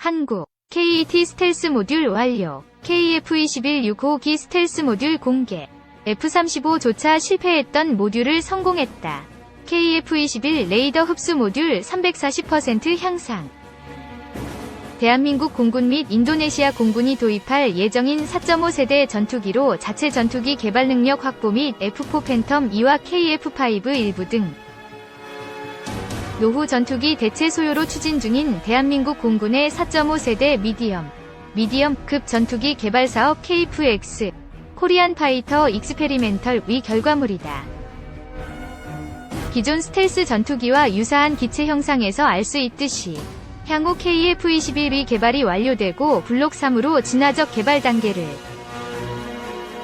한국 KET 스텔스 모듈 완료. KF-21 6호기 스텔스 모듈 공개. F-35조차 실패했던 모듈을 성공했다. KF-21 레이더 흡수 모듈 340% 향상. 대한민국 공군 및 인도네시아 공군이 도입할 예정인 4.5세대 전투기로 자체 전투기 개발 능력 확보 및 F4 팬텀 2와 KF-5 일부 등 노후 전투기 대체 소요로 추진 중인 대한민국 공군의 4.5세대 미디엄급 전투기 개발 사업 KF-X 코리안 파이터 익스페리멘털 위 결과물이다. 기존 스텔스 전투기와 유사한 기체 형상에서 알 수 있듯이 향후 KF-21의 개발이 완료되고 블록 3으로 진화적 개발 단계를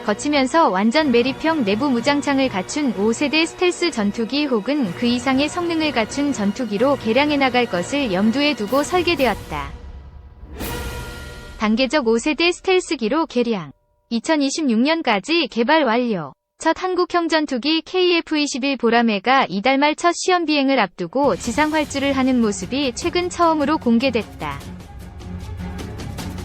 거치면서 완전 매립형 내부 무장창을 갖춘 5세대 스텔스 전투기 혹은 그 이상의 성능을 갖춘 전투기로 개량해 나갈 것을 염두에 두고 설계되었다. 단계적 5세대 스텔스기로 개량. 2026년까지 개발 완료. 첫 한국형 전투기 KF-21 보라매가 이달 말 첫 시험 비행을 앞두고 지상 활주를 하는 모습이 최근 처음으로 공개됐다.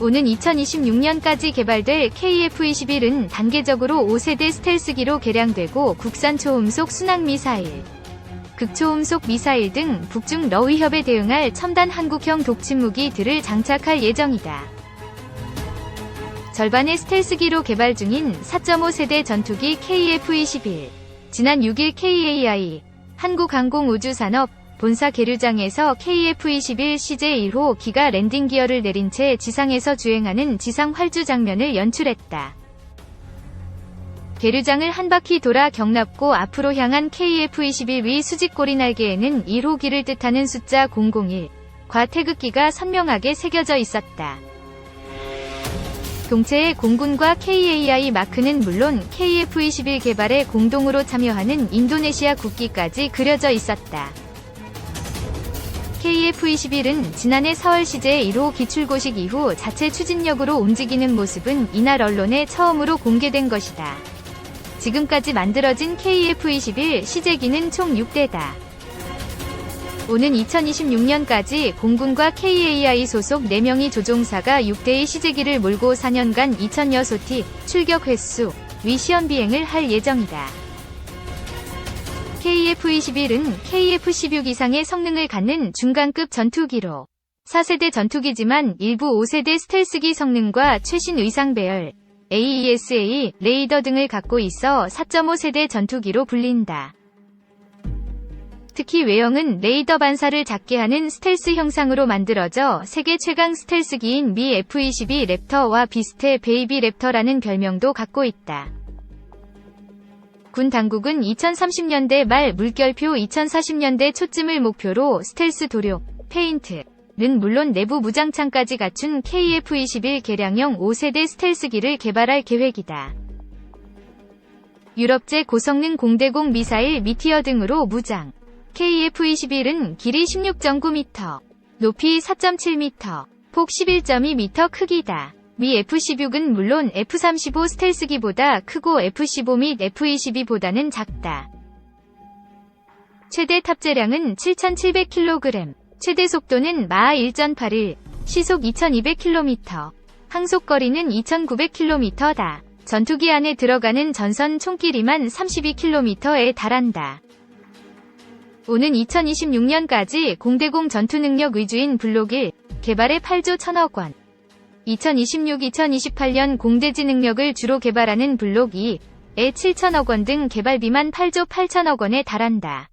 오는 2026년까지 개발될 KF-21은 단계적으로 5세대 스텔스기로 개량되고 국산 초음속 순항미사일, 극초음속 미사일 등 북중 러 위협에 대응할 첨단 한국형 독침무기들을 장착할 예정이다. 절반의 스텔스기로 개발 중인 4.5세대 전투기 KF-21. 지난 6일 KAI 한국항공우주산업 본사 계류장에서 KF-21 CJ1호 기가 랜딩 기어를 내린 채 지상에서 주행하는 지상 활주 장면을 연출했다. 계류장을 한 바퀴 돌아 경납고 앞으로 향한 KF-21 위 수직고리 날개에는 1호기를 뜻하는 숫자 001과 태극기가 선명하게 새겨져 있었다. 동체의 공군과 KAI 마크는 물론 KF-21 개발에 공동으로 참여하는 인도네시아 국기까지 그려져 있었다. KF-21은 지난해 4월 CJ1호 기출고식 이후 자체 추진력으로 움직이는 모습은 이날 언론에 처음으로 공개된 것이다. 지금까지 만들어진 KF-21 CJ기는 총 6대다. 오는 2026년까지 공군과 KAI 소속 4명의 조종사가 6대의 CJ기를 몰고 4년간 2006티 출격 횟수 위 시험 비행을 할 예정이다. KF-21은 KF-16 이상의 성능을 갖는 중간급 전투기로 4세대 전투기지만 일부 5세대 스텔스기 성능과 최신 의상 배열, AESA, 레이더 등을 갖고 있어 4.5세대 전투기로 불린다. 특히 외형은 레이더 반사를 작게 하는 스텔스 형상으로 만들어져 세계 최강 스텔스기인 미 F-22 랩터와 비슷해 베이비 랩터라는 별명도 갖고 있다. 군 당국은 2030년대 말 물결표 2040년대 초쯤을 목표로 스텔스 도료, 페인트는 물론 내부 무장창까지 갖춘 KF-21 개량형 5세대 스텔스기를 개발할 계획이다. 유럽제 고성능 공대공 미사일 미티어 등으로 무장. KF-21은 길이 16.9m, 높이 4.7m, 폭 11.2m 크기다. 미 F-16은 물론 F-35 스텔스기보다 크고 F-15 및 F-22보다는 작다. 최대 탑재량은 7,700kg, 최대 속도는 마하 1.81, 시속 2,200km, 항속거리는 2,900km다. 전투기 안에 들어가는 전선 총길이만 32km에 달한다. 오는 2026년까지 공대공 전투능력 위주인 블록 1 개발에 8조 1,000억 원. 2026-2028년 공대지 능력을 주로 개발하는 블록 2에 7,000억 원 등 개발비만 8조 8,000억 원에 달한다.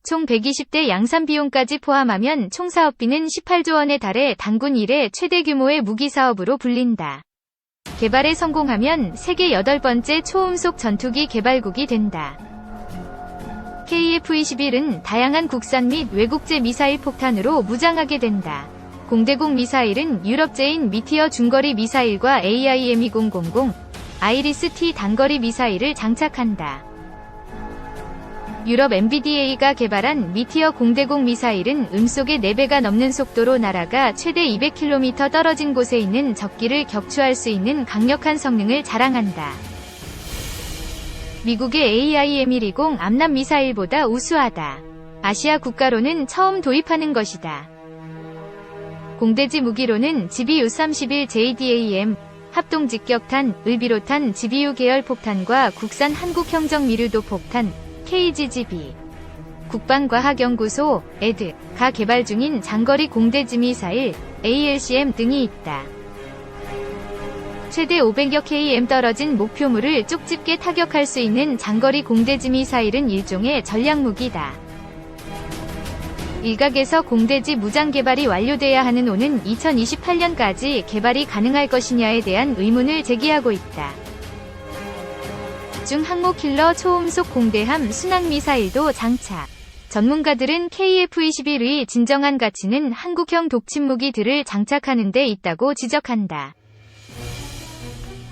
총 120대 양산 비용까지 포함하면 총 사업비는 18조 원에 달해 단군 이래 최대 규모의 무기 사업으로 불린다. 개발에 성공하면 세계 8번째 초음속 전투기 개발국이 된다. KF-21은 다양한 국산 및 외국제 미사일 폭탄으로 무장하게 된다. 공대공 미사일은 유럽제인 미티어 중거리 미사일과 AIM-2000, 아이리스-T 단거리 미사일을 장착한다. 유럽 MBDA가 개발한 미티어 공대공 미사일은 음속의 4배가 넘는 속도로 날아가 최대 200km 떨어진 곳에 있는 적기를 격추할 수 있는 강력한 성능을 자랑한다. 미국의 AIM-120 암람 미사일보다 우수하다. 아시아 국가로는 처음 도입하는 것이다. 공대지 무기로는 GBU-31JDAM, 합동직격탄,을 비롯한 GBU 계열 폭탄과 국산 한국형정미르도 폭탄, KGGB, 국방과학연구소, ED가 개발 중인 장거리 공대지 미사일, ALCM 등이 있다. 최대 500여 km 떨어진 목표물을 쪽집게 타격할 수 있는 장거리 공대지 미사일은 일종의 전략무기다. 일각에서 공대지 무장 개발이 완료돼야 하는 오는 2028년까지 개발이 가능할 것이냐에 대한 의문을 제기하고 있다. 중 항모킬러 초음속 공대함 순항미사일도 장착. 전문가들은 KF-21의 진정한 가치는 한국형 독침무기들을 장착하는 데 있다고 지적한다.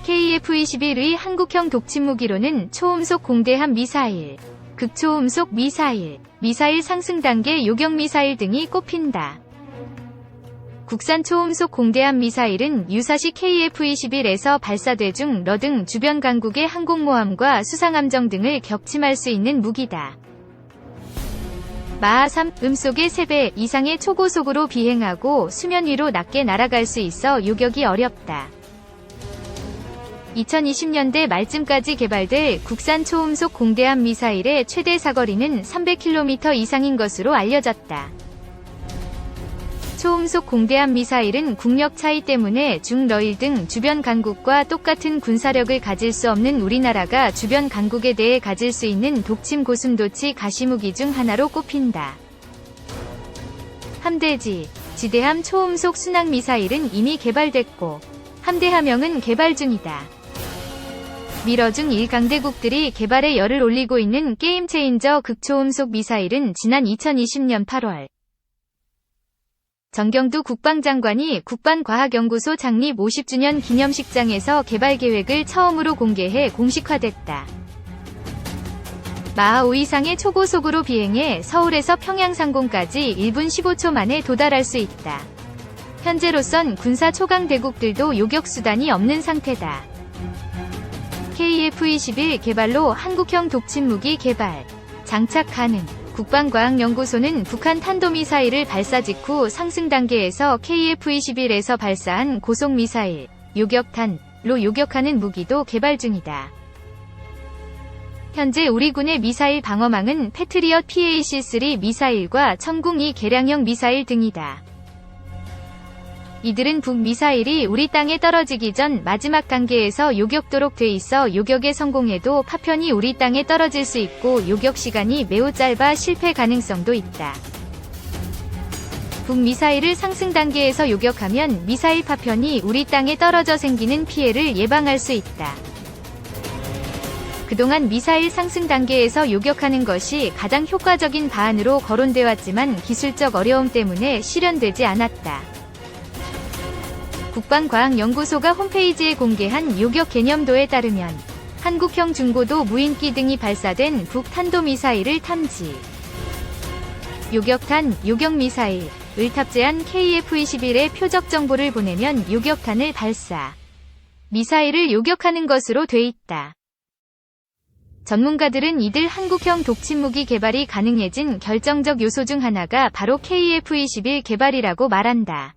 KF-21의 한국형 독침무기로는 초음속 공대함 미사일, 극초음속 미사일, 미사일 상승 단계 요격미사일 등이 꼽힌다. 국산 초음속 공대함 미사일은 유사시 KF-21에서 발사대 중 러 등 주변 강국의 항공모함과 수상함정 등을 격침할 수 있는 무기다. 마하 3, 음속의 3배 이상의 초고속으로 비행하고 수면 위로 낮게 날아갈 수 있어 요격이 어렵다. 2020년대 말쯤까지 개발될 국산 초음속 공대함 미사일의 최대 사거리는 300km 이상인 것으로 알려졌다. 초음속 공대함 미사일은 국력 차이 때문에 중러일 등 주변 강국과 똑같은 군사력을 가질 수 없는 우리나라가 주변 강국에 대해 가질 수 있는 독침 고순도치 가시무기 중 하나로 꼽힌다. 함대지, 지대함 초음속 순항 미사일은 이미 개발됐고 함대함형은 개발 중이다. 미러 중 1강대국들이 개발에 열을 올리고 있는 게임체인저 극초음속 미사일은 지난 2020년 8월 정경두 국방장관이 국방과학연구소 창립 50주년 기념식장에서 개발 계획을 처음으로 공개해 공식화됐다. 마하 5 이상의 초고속으로 비행해 서울에서 평양 상공까지 1분 15초 만에 도달할 수 있다. 현재로선 군사 초강대국들도 요격수단이 없는 상태다. KF-21 개발로 한국형 독침무기 개발, 장착 가능. 국방과학연구소는 북한 탄도미사일을 발사 직후 상승 단계에서 KF-21에서 발사한 고속미사일, 요격탄로 요격하는 무기도 개발 중이다. 현재 우리 군의 미사일 방어망은 패트리엇 PAC-3 미사일과 천궁2 개량형 미사일 등이다. 이들은 북미사일이 우리 땅에 떨어지기 전 마지막 단계에서 요격도록 돼 있어 요격에 성공해도 파편이 우리 땅에 떨어질 수 있고 요격 시간이 매우 짧아 실패 가능성도 있다. 북미사일을 상승 단계에서 요격하면 미사일 파편이 우리 땅에 떨어져 생기는 피해를 예방할 수 있다. 그동안 미사일 상승 단계에서 요격하는 것이 가장 효과적인 방안으로 거론돼 왔지만 기술적 어려움 때문에 실현되지 않았다. 국방과학연구소가 홈페이지에 공개한 요격 개념도에 따르면 한국형 중고도 무인기 등이 발사된 북탄도미사일을 탐지, 요격탄, 요격미사일을 탑재한 KF-21에 표적 정보를 보내면 요격탄을 발사, 미사일을 요격하는 것으로 돼 있다. 전문가들은 이들 한국형 독침무기 개발이 가능해진 결정적 요소 중 하나가 바로 KF-21 개발이라고 말한다.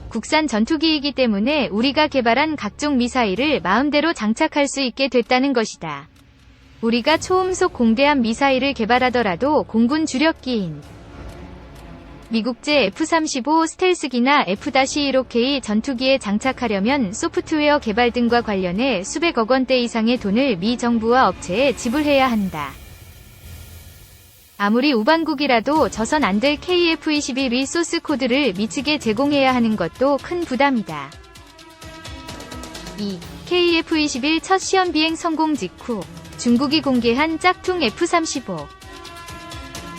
국산 전투기이기 때문에 우리가 개발한 각종 미사일을 마음대로 장착할 수 있게 됐다는 것이다. 우리가 초음속 공대함 미사일을 개발하더라도 공군 주력기인 미국제 F-35 스텔스기나 F-15K 전투기에 장착하려면 소프트웨어 개발 등과 관련해 수백억 원대 이상의 돈을 미 정부와 업체에 지불해야 한다. 아무리 우방국이라도 저선 안 될 KF-21의 소스 코드를 미측에 제공해야 하는 것도 큰 부담이다. 2. KF-21 첫 시험 비행 성공 직후 중국이 공개한 짝퉁 F-35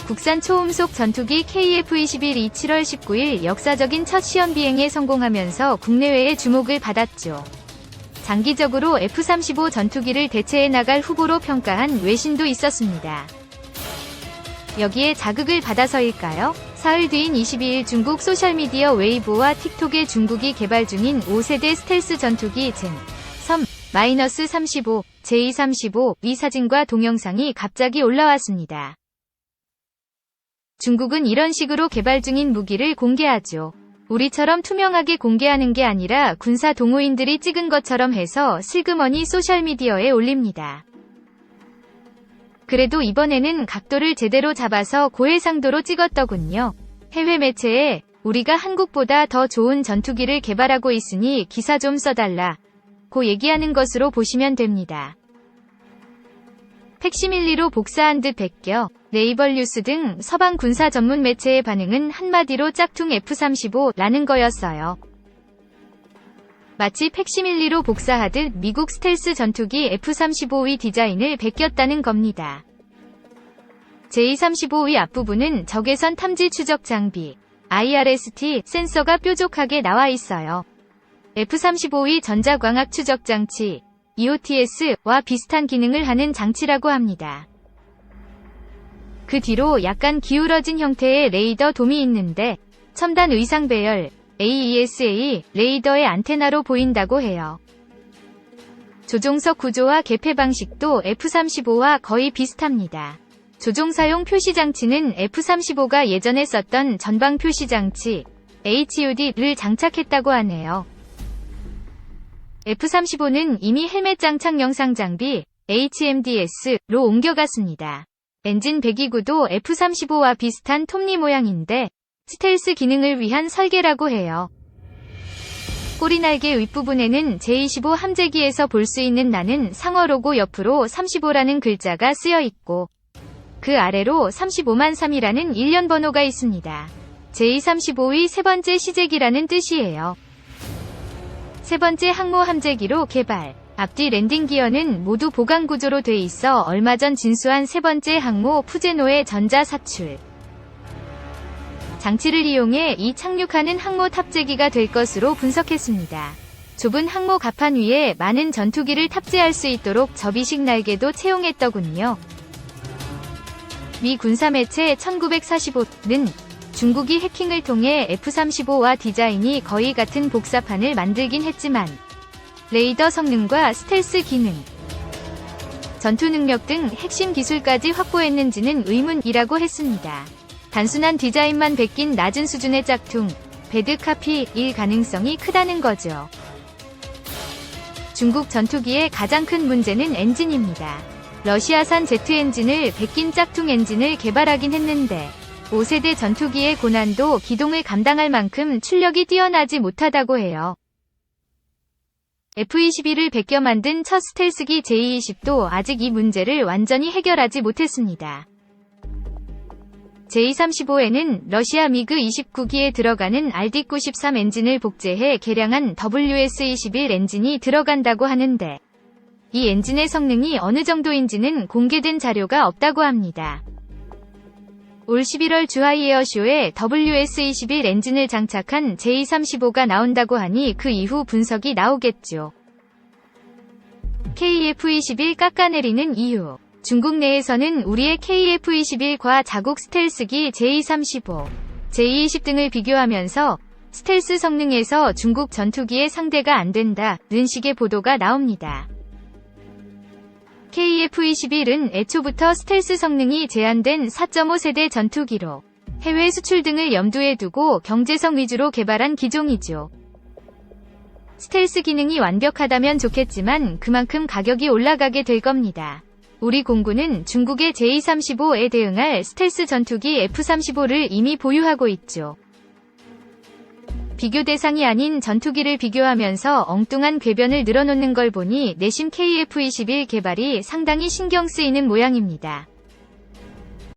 국산 초음속 전투기 KF-21이 7월 19일 역사적인 첫 시험 비행에 성공하면서 국내외의 주목을 받았죠. 장기적으로 F-35 전투기를 대체해 나갈 후보로 평가한 외신도 있었습니다. 여기에 자극을 받아서일까요? 사흘 뒤인 22일 중국 소셜미디어 웨이보와 틱톡에 중국이 개발 중인 5세대 스텔스 전투기 zen-35, J-35 이 사진과 동영상이 갑자기 올라왔습니다. 중국은 이런 식으로 개발 중인 무기를 공개하죠. 우리처럼 투명하게 공개하는 게 아니라 군사 동호인들이 찍은 것처럼 해서 슬그머니 소셜미디어에 올립니다. 그래도 이번에는 각도를 제대로 잡아서 고해상도로 찍었더군요. 해외 매체에 우리가 한국보다 더 좋은 전투기를 개발하고 있으니 기사 좀 써달라 고 얘기하는 것으로 보시면 됩니다. 팩시밀리로 복사한 듯 베껴 네이버 뉴스 등 서방 군사 전문 매체의 반응은 한마디로 짝퉁 F-35라는 거였어요. 마치 팩시밀리로 복사하듯 미국 스텔스 전투기 F-35의 디자인을 베꼈다는 겁니다. J-35의 앞부분은 적외선 탐지 추적 장비 IRST 센서가 뾰족하게 나와 있어요. F-35의 전자광학 추적 장치 EOTS와 비슷한 기능을 하는 장치라고 합니다. 그 뒤로 약간 기울어진 형태의 레이더 돔이 있는데 첨단 의상 배열 AESA 레이더의 안테나로 보인다고 해요. 조종석 구조와 개폐 방식도 F-35와 거의 비슷합니다. 조종사용 표시장치는 F-35가 예전에 썼던 전방 표시장치 HUD를 장착했다고 하네요. F-35는 이미 헬멧 장착 영상 장비 HMDS로 옮겨갔습니다. 엔진 배기구도 F-35와 비슷한 톱니 모양인데 스텔스 기능을 위한 설계라고 해요. 꼬리날개 윗부분에는 J-25 함재기에서 볼 수 있는 나는 상어 로고 옆으로 35라는 글자가 쓰여 있고 그 아래로 35만 3이라는 일련 번호가 있습니다. J-35의 세 번째 시제기라는 뜻이에요. 세 번째 항모 함재기로 개발. 앞뒤 랜딩 기어는 모두 보강 구조로 돼 있어 얼마 전 진수한 세 번째 항모 푸제노의 전자 사출 장치를 이용해 이 착륙하는 항모 탑재기가 될 것으로 분석했습니다. 좁은 항모 갑판 위에 많은 전투기를 탑재할 수 있도록 접이식 날개도 채용했더군요. 미 군사매체 1945는 중국이 해킹을 통해 F-35와 디자인이 거의 같은 복사판을 만들긴 했지만 레이더 성능과 스텔스 기능, 전투 능력 등 핵심 기술까지 확보했는지는 의문이라고 했습니다. 단순한 디자인만 베낀 낮은 수준의 짝퉁, 배드 카피일 가능성이 크다는 거죠. 중국 전투기의 가장 큰 문제는 엔진입니다. 러시아산 제트 엔진을 베낀 짝퉁 엔진을 개발하긴 했는데 5세대 전투기의 고난도 기동을 감당할 만큼 출력이 뛰어나지 못하다고 해요. F-22를 베껴 만든 첫 스텔스기 J-20도 아직 이 문제를 완전히 해결하지 못했습니다. J-35에는 러시아 미그 29기에 들어가는 RD-93 엔진을 복제해 개량한 WS-21 엔진이 들어간다고 하는데 이 엔진의 성능이 어느 정도인지는 공개된 자료가 없다고 합니다. 올 11월 주하이 에어쇼에 WS-21 엔진을 장착한 J-35가 나온다고 하니 그 이후 분석이 나오겠죠. KF-21 깎아내리는 이유. 중국 내에서는 우리의 KF-21과 자국 스텔스기 J-35, J-20 등을 비교하면서 스텔스 성능에서 중국 전투기의 상대가 안 된다는 식의 보도가 나옵니다. KF-21은 애초부터 스텔스 성능이 제한된 4.5세대 전투기로 해외 수출 등을 염두에 두고 경제성 위주로 개발한 기종이죠. 스텔스 기능이 완벽하다면 좋겠지만 그만큼 가격이 올라가게 될 겁니다. 우리 공군은 중국의 J-35에 대응할 스텔스 전투기 F-35를 이미 보유하고 있죠. 비교 대상이 아닌 전투기를 비교하면서 엉뚱한 궤변을 늘어놓는 걸 보니 내심 KF-21 개발이 상당히 신경 쓰이는 모양입니다.